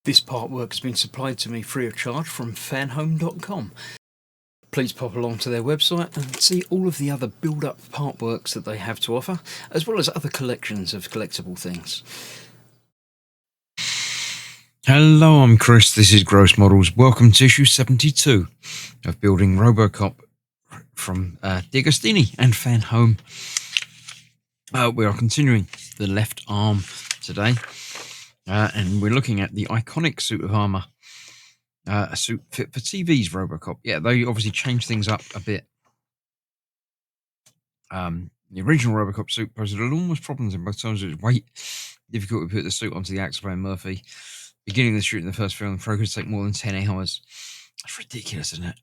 This artwork has been supplied to me free of charge from Fanhome.com. Please pop along to their website and see all of the other build-up artworks that they have to offer, as well as other collections of collectible things. Hello, I'm Chris. This is Gross Models. Welcome to issue 72 of Building Robocop from D'Agostini and Fanhome. We are continuing the left arm today, and we're looking at the iconic suit of armour. A suit fit for TV's Robocop. Yeah, they obviously changed things up a bit. The original Robocop suit posed enormous problems in both terms of its weight, difficult to put the suit onto the actor playing Murphy. Beginning the shoot in the first film, the program could take more than 10 hours. That's ridiculous, isn't it?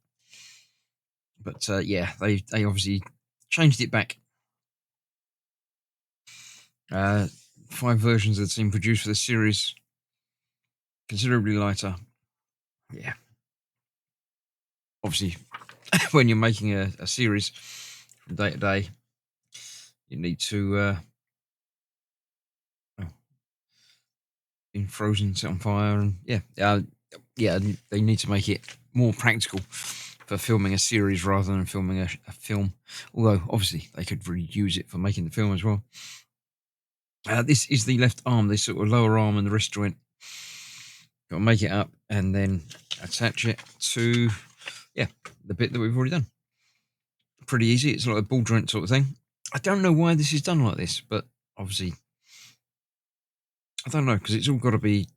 But yeah, they obviously changed it back. 5 versions of the team produced for the series, considerably lighter. Yeah. Obviously, when you're making a series from day to day, you need to be frozen, set on fire, and yeah, they need to make it more practical for filming a series rather than filming a film. Although obviously they could reuse it for making the film as well. This is the left arm, this sort of lower arm and the wrist joint. Got to make it up and then attach it to the bit that we've already done. Pretty easy. It's like a ball joint sort of thing. I don't know why this is done like this, but obviously I don't know, because it's all got to be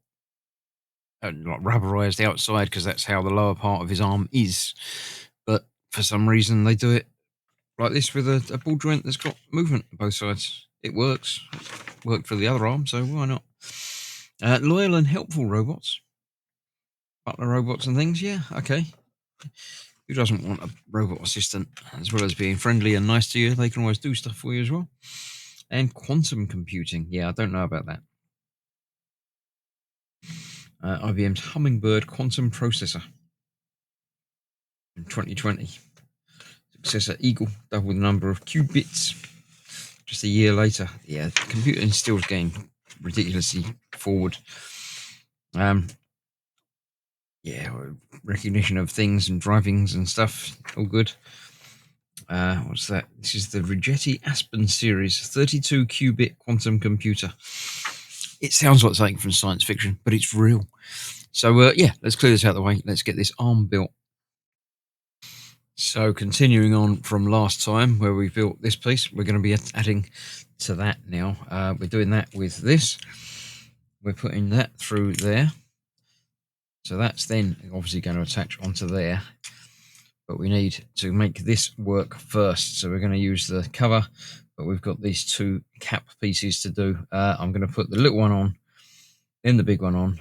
like rubberized outside, because that's how the lower part of his arm is. But for some reason they do it like this with a ball joint that's got movement on both sides. It works. It worked for the other arm, so why not? Loyal and helpful robots. Butler robots and things, yeah, okay. Who doesn't want a robot assistant? As well as being friendly and nice to you, they can always do stuff for you as well. And quantum computing. Yeah, I don't know about that. IBM's Hummingbird quantum processor in 2020. Successor Eagle doubled the number of qubits just a year later. Yeah, computing still is getting ridiculously forward. Yeah, recognition of things and drivings and stuff, all good. What's that? This is the Rigetti Aspen series, 32 qubit quantum computer. It sounds like something from science fiction, but it's real. So yeah, let's clear this out of the way. Let's get this arm built. So continuing on from last time where we built this piece, we're going to be adding to that now. We're doing that with this. We're putting that through there. So that's then obviously going to attach onto there. But we need to make this work first. So we're going to use the cover, but we've got these two cap pieces to do. I'm going to put the little one on, then the big one on,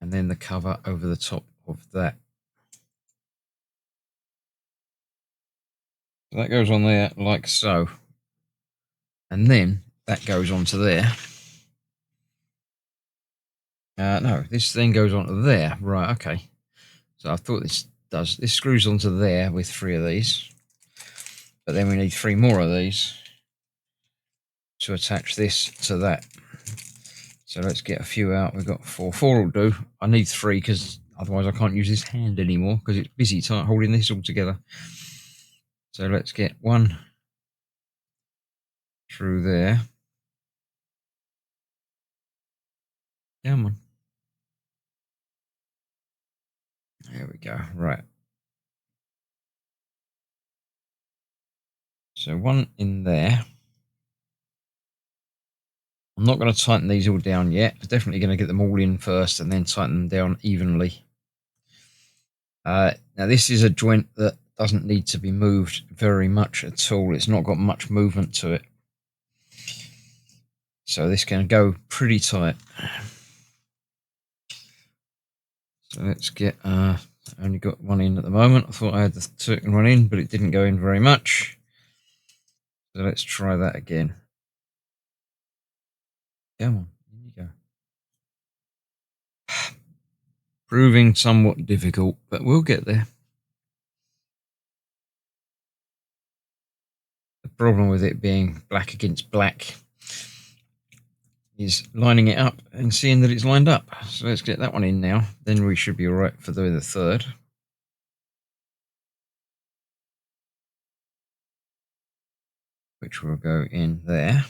and then the cover over the top of that. So that goes on there like so. And then that goes onto there. No, this then goes onto there. Right, okay. So I thought this screws onto there with 3 of these. But then we need 3 more of these to attach this to that. So let's get a few out. We've got 4. 4 will do. I need 3 because otherwise I can't use this hand anymore because it's busy holding this all together. So let's get 1 through there. Come on. There we go. Right. So 1 in there. I'm not going to tighten these all down yet. I'm definitely going to get them all in first and then tighten them down evenly. Now this is a joint that doesn't need to be moved very much at all. It's not got much movement to it. So this can go pretty tight. So let's get, I only got 1 in at the moment. I thought I had the second one in, but it didn't go in very much. So let's try that again. Come on, here you go. Proving somewhat difficult, but we'll get there. The problem with it being black against black is lining it up and seeing that it's lined up. So let's get that one in now. Then we should be all right for doing the third. Which will go in there.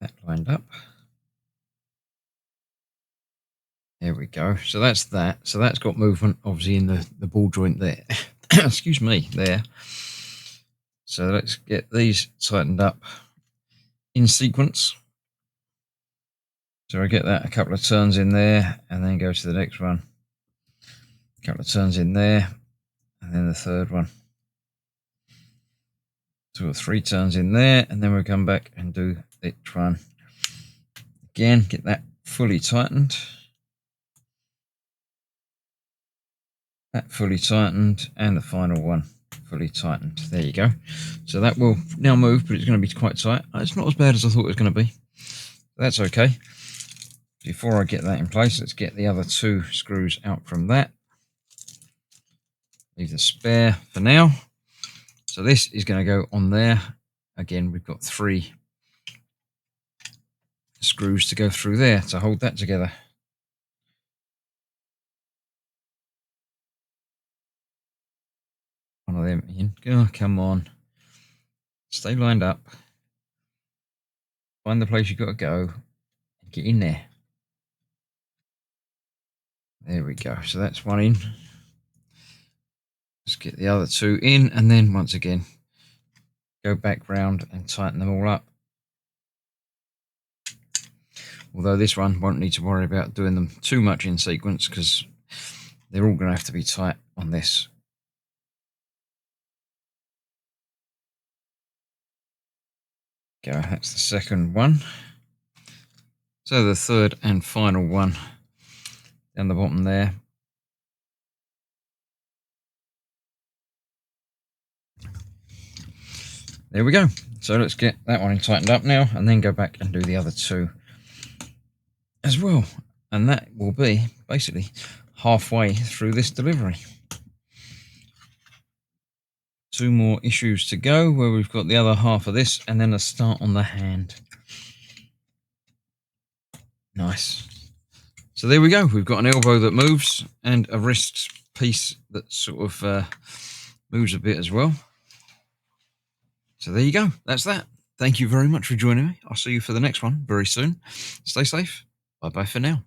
That lined up. There we go. So that's that. So that's got movement, obviously, in the ball joint there. Excuse me, there. So let's get these tightened up in sequence. So I get that a couple of turns in there, and then go to the next one. A couple of turns in there, and then the third one. 2 or 3 turns in there, and then we'll come back and do each one. Again, get that fully tightened. That fully tightened, and the final one fully tightened. There you go. So that will now move, but it's going to be quite tight. It's not as bad as I thought it was going to be. That's okay. Before I get that in place, let's get the other 2 screws out from that. Leave the spare for now. So this is going to go on there. Again, we've got 3 screws to go through there to hold that together. One of them in. Oh, come on. Stay lined up. Find the place you've got to go and get in there. There we go. So that's one in. Let's get the other 2 in, and then once again, go back round and tighten them all up. Although this one won't need to worry about doing them too much in sequence because they're all going to have to be tight on this. Go, that's the second one. So the third and final one down the bottom there. There we go. So let's get that one tightened up now, and then go back and do the other 2 as well. And that will be basically halfway through this delivery. 2 more issues to go, where we've got the other half of this, and then a start on the hand. Nice. So there we go. We've got an elbow that moves and a wrist piece that sort of moves a bit as well. So there you go. That's that. Thank you very much for joining me. I'll see you for the next one very soon. Stay safe. Bye-bye for now.